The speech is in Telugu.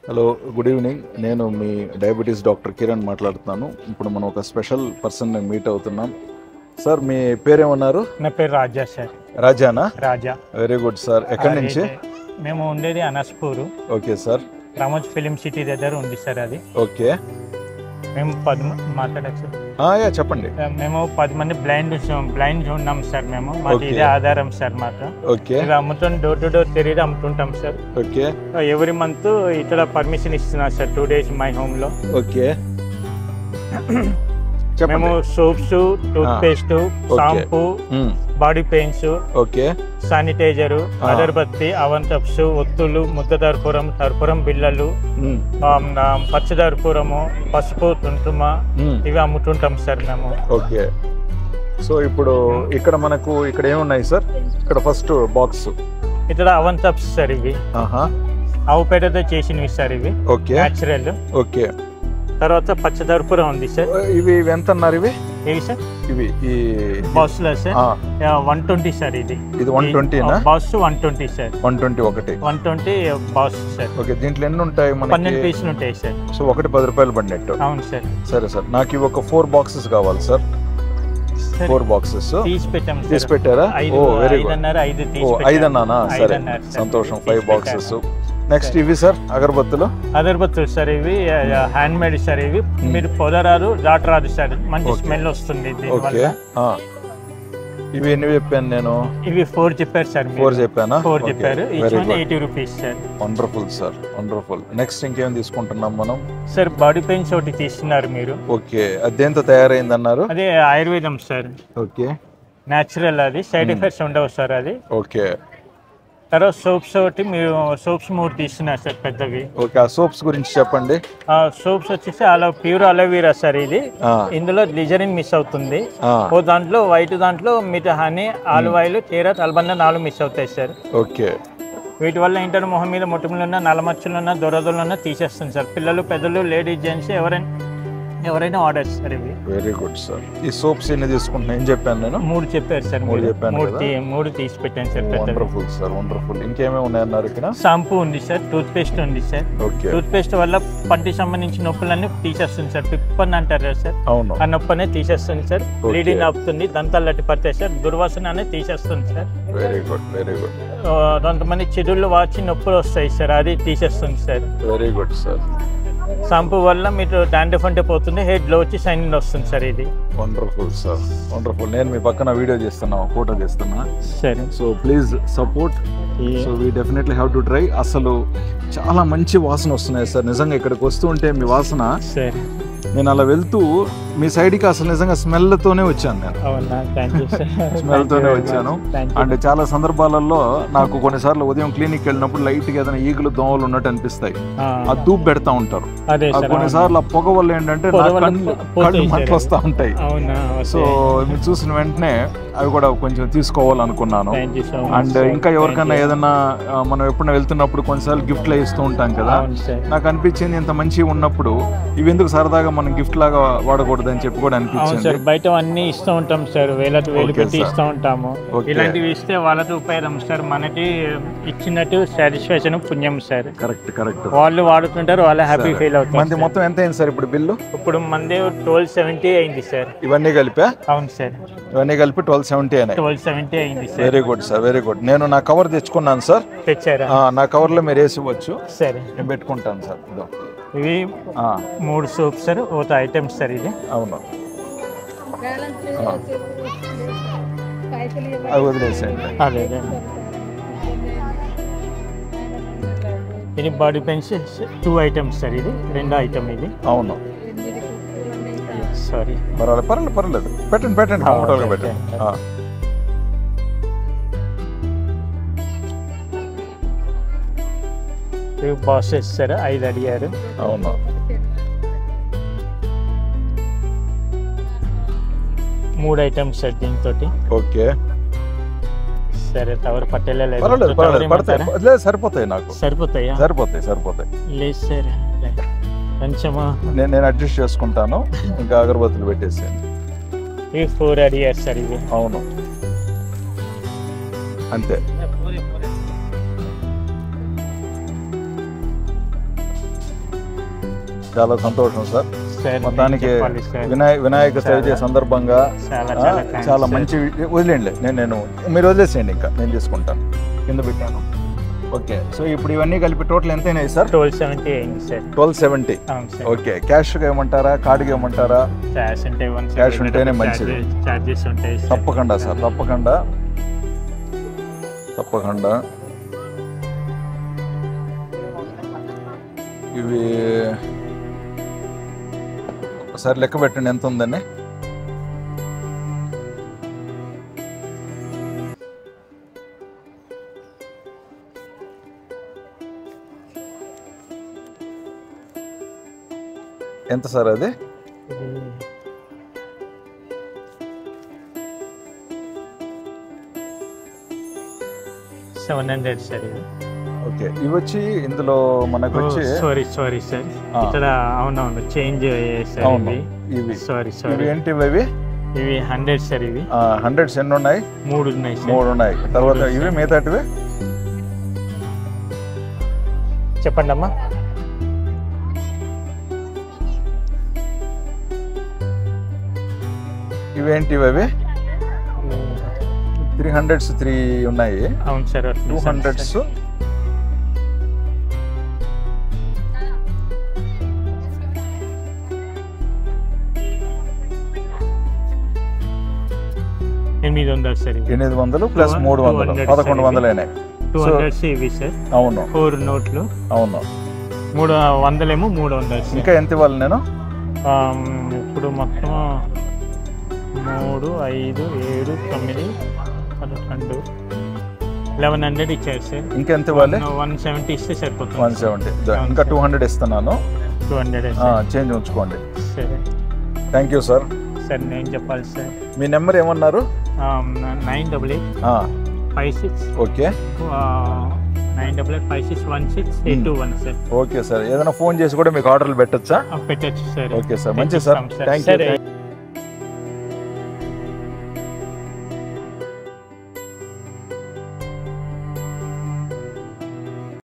Hello, good evening. నేను మీ డయాబెటీస్ డాక్టర్ కిరణ్ మాట్లాడుతున్నాను. ఇప్పుడు మనం ఒక స్పెషల్ పర్సన్ మీట్ అవుతున్నాం. సార్, మీ పేరేమన్నారు? నా పేరు రాజా సార్. రాజానా? రాజా. Very good sir. ఎక్కడి నుంచి? మేము ఉండేది Anaspur. Okay sir. Ramoji film city దగ్గర ఉంది సార్ అది. ఓకే. మేము మాట్లాడచ్చు. చెప్పండి. మేము 10 మంది బ్లైండ్ ఉన్నాం సార్. మాకు ఇదే ఆధారం సార్. మాకు ఓకే. అమ్ముతాం, డోర్ టు డోర్ తిరిగి అమ్ముతుంటాం సార్. ఓకే. ఎవ్రీ మంత్ ఇక్కడ పర్మిషన్ ఇస్తున్నారు సార్ 2 days మై హోమ్ లో. ఓకే. మేము soaps, toothpaste, shampoo, body pains, okay, sanitizer, అగరబత్తి, అవంతప్స్, ఒత్తులు, ముద్ద తర్పురం బిళ్ళలు, పచ్చదర్పురము, పసుపు, తుంటుమ, ఇవి అమ్ముతుంటాం సార్ మేము. ఓకే. సో ఇప్పుడు ఇక్కడ ఏమున్నాయి సార్? ఇక్కడ ఫస్ట్ బాక్స్ ఇక్కడ అవంతప్స్ సార్. ఇవి ఆవు పేడతో చేసినవి సార్. ఇవి న్యాచురల్. ఓకే. తర్వాత పచ్చదర్పురం ఉంది సార్. ఇవి ఎంత అన్నారు? ఇవి సార్ ఇవి ఈ బాస్ లో సార్ 120 సార్. ఇది 120 boss 120 sir. 120 boss sir. Okay. దీంట్లో ఎన్ని ఉంటాయి? 12 పీసులు ఉంటాయి సార్. సో ఒకటి 10 రూపాయలు పడినట్టు. అవును సార్. సరే సార్, నాకు ఇవి ఒక 4 బాక్సెస్ కావాలి సార్. 4 బాక్సెస్ తీసి పెట్టారా? ఓ, వెరీ గుడ్. 5 అన్నానా? సరే, సంతోషం. 5 బాక్సెస్. నెక్స్ట్ ఇవి సార్ అగరబత్తులు సార్. ఇవి హ్యాండ్ మేడ్ సార్. ఇవి మీరు పొదరాదు, రాదు సార్. మంచి స్మెల్ వస్తుంది. ఓకే. ఇవి ఎన్ని చెప్పాను నేను? ఇవి 4 చెప్పారు సార్. 4 చెప్పానా? 4 చెప్పారు. Each one 80 rupees sir. Wonderful sir, wonderful. Next ఇంకేం తీసుకుంటున్నాం మనం? సార్ బాడీ పెయిన్స్ ఒకటి తీస్తున్నారు మీరు. ఓకే. అది దేంతో తయారైంది అన్నారు? అదే ఆయుర్వేదం సార్. ఓకే. న్యాచురల్. అది సైడ్ ఎఫెక్ట్స్ ఉండవు సార్. అది ఓకే. తర్వాత సోప్స్ ఒకటి మీరు 3 తీస్తున్నారు సార్, పెద్దవి. ఓకే. ఆ సోప్స్ గురించి చెప్పండి. సోప్స్ వచ్చేసి ప్యూర్ అలోవీరా సార్. ఇది ఇందులో గ్లిజరిన్ మిస్ అవుతుంది. ఓ దాంట్లో వైట్, దాంట్లో మిగతా హనీ, ఆలివ్ ఆయిల్, కేరా, తలబంద 4 మిస్ అవుతాయి సార్. ఓకే. వీటి వల్ల ఏంటంటే మొహం మీద మొటిమలున్నా, నల్లమచ్చలున్నా, దొరదలున్నా తీసేస్తుంది సార్. పిల్లలు, పెద్దలు, లేడీస్, జెంట్స్ ఎవరైనా ఆర్డర్ సార్. ఇవి వెరీ గుడ్ సార్. ఈ సోప్స్ ఎన్ని తీసుకుంటున్నా? ఏం చెప్పాను నేను? 3 చెప్పారు సార్. 3 తీసి పెట్టాను సార్. Wonderful sir, wonderful. ఇంకేమేమి ఉన్నాయన్నారు ఇక్కడ? షాంపూ ఉంది సార్. టూత్ పేస్ట్ ఉంది సార్. ఓకే. టూత్ పేస్ట్ వల్ల పంటికి సంబంధించిన నొప్పులన్నీ తీసేస్తుంది సార్. పిప్పని అంటారు కదా సార్. అవును. ఆ నొప్పి అనేది తీసేస్తుంది సార్. బ్లీడింగ్ ఆపుతుంది. దంతాలు లట్టి పడతాయి సార్. దుర్వాసన అనేది తీసేస్తుంది sir. Very good, very good. కొంతమంది చెడుల్లో వాచి నొప్పులు వస్తాయి సార్. అది తీసేస్తుంది sir. Very good sir. Shampoo వల్ల మీరు డాండ్రఫ్ అంటే పోతుంది, హెయిర్ గ్లో వచ్చి షైనింగ్ వస్తుంది సార్. ఇది వండర్ఫుల్ సార్, వండర్ఫుల్. నేను మీ పక్కన వీడియో చేస్తున్నా, ఫోటో చేస్తున్నా. సరే. So please support. So we definitely have to try. అసలు చాలా మంచి వాసన వస్తున్నాయి సార్. నిజంగా ఇక్కడికి వస్తూ ఉంటే మీ వాసన, సరే, నేను అలా వెళ్తూ మీ సైడ్కి అసలు నిజంగా స్మెల్తోనే వచ్చాను. నేను స్మెల్తోనే వచ్చాను. అంటే చాలా సందర్భాలలో నాకు కొన్నిసార్లు ఉదయం క్లినిక్ వెళ్ళినప్పుడు లైట్గా ఏదైనా ఈగలు, దోమలు ఉన్నట్టు అనిపిస్తాయి. ఆ ధూప్ పెడతా ఉంటారు. కొన్నిసార్లు ఆ పొగ వల్ల ఏంటంటే కళ్ళు మంటలు వస్తూ ఉంటాయి. సో మీరు చూసిన వెంటనే అవి కూడా కొంచెం తీసుకోవాలనుకున్నాను. అండ్ ఇంకా ఎవరికైనా ఏదైనా మనం ఎప్పుడైనా వెళ్తున్నప్పుడు కొన్నిసార్లు గిఫ్ట్లు ఇస్తూ ఉంటాం కదా, నాకు అనిపించింది ఇంత మంచిగా ఉన్నప్పుడు ఇవి ఎందుకు సరదాగా మనం గిఫ్ట్ లాగా వాడకూడదు అని చెప్పి కూడా అనిపించింది. బయట అన్ని ఇస్తూ ఉంటాం సార్, వేలు పెట్టి ఇస్తూ ఉంటాము. ఇలాంటివి ఇస్తే వాళ్ళతో ఉపయోగం సార్, మనకి ఇచ్చినట్టు సాటిస్ఫాక్షన్, పుణ్యం సార్. Correct, correct. వాళ్ళు వాడుతుంటారు, వాళ్ళు హ్యాపీ ఫీల్ అవుతారు. మంది మొత్తం ఎంత అయింది సార్ ఇప్పుడు బిల్లు? ఇప్పుడు మంది 1270 అయింది సార్. ఇవన్నీ కలిపా? అవును సార్, ఇవన్నీ కలిపి 1270 అయింది sir. Very good sir, very good. నేను నా కవర్ తెచ్చుకున్నాను సార్. తెచ్చారా? నా కవర్ లో మీరు వేసి ఇవ్వచ్చు. సరే, నేను పెట్టుకుంటాను సార్. ఇవి 3 సోప్స్ సార్, ఒక ఐటమ్స్ సార్. ఇది అవును, అవి వదిలేసేయండి. అదే, ఇది బాడీ పెయిన్స్ 2 ఐటమ్స్ సార్. ఇది 2 ఐటమ్. ఇది అవును, సారీ, పర్వాలేదు. పెట్టండి కంఫర్టబుల్గా పెట్టండి. బాసెస్ సార్ 5 అడిగారు. అవును, 3 ఐటమ్స్ సార్ దీంతో. ఓకే, సరే. టవర్ పట్టేలేదు. సరిపోతాయి నాకు. సరిపోతాయా? సరిపోతాయి. లేదు సార్, కొంచెమా నేను అడ్జస్ట్ చేసుకుంటాను. ఇంకా అగరబత్తులు పెట్టేసాను. ఇవి 4 అడిగారు సార్. ఇవి అవును, అంతే. చాలా సంతోషం సార్. సార్ మొత్తానికి చెప్పాలి సార్. వినాయక చవితి సందర్భంగా చాలా చాలా మంచి వదిలేండి. నేను మీరు వదిలేసేయండి, ఇంకా నేను తీసుకుంటాను. కింద పెట్టాను. ఓకే, సో ఇప్పుడు ఇవన్నీ కలిపి టోటల్ ఎంత అయినాయి సార్? 1270 అయింది సార్. 1270. అవును సార్. ఓకే, క్యాష్గా ఇవ్వమంటారా, కార్డుగా ఇవ్వమంటారా? క్యాష్ అంటే క్యాష్ ఉంటేనే మంచిది. చార్జెస్ ఉంటాయి సార్. తప్పకుండా సార్, తప్పకుండా. ఇవి ఒకసారి లెక్క పెట్టండి ఎంత ఉందని. ఎంత సార్ అది? 700 సార్. ఓకే, ఇవి వచ్చి ఇందులో మనకు వచ్చి సారీ సార్, ఇక్కడ అవునవును చేంజ్ సార్. ఇవి సారీ ఇవి ఏంటి? ఇవి 100 సార్. ఇవి 100 ఎన్ని ఉన్నాయి? 3 ఉన్నాయి సార్. 3 ఉన్నాయి. తర్వాత ఇవి మిగతాటివి చెప్పండి అమ్మా. ఇవేంటి? అవి 300s 3 ఉన్నాయి. అవును సార్. 200s. $800 సార్. 800 ప్లస్ 300 1100 అయినాయి. 200 ఇవి సార్. అవును, 4 నోట్లు. అవును. 300 ఏమో 300. ఇంకా ఎంత ఇవ్వాలి నేను? ఇప్పుడు మొత్తం 3, 5, 7, 9, 11, 1100 ఇచ్చారు సార్. ఇంకెంత ఇవ్వాలి? 170 ఇస్తే సరిపోతుంది. 170. ఇంకా 200 ఇస్తున్నాను. 200 చేంజ్ ఉంచుకోండి. సరే, థ్యాంక్ యూ సార్. సార్ నేను చెప్పాలి సార్. మీ నెంబర్ ఏమన్నారు? 988 56. Okay, 988 5616 sir. Okay sir. ఏదైనా ఫోన్ చేసి కూడా మీకు ఆర్డర్లు పెట్టచ్చా? పెట్టచ్చు సార్. ఓకే సార్, మంచిది సార్. Thank you.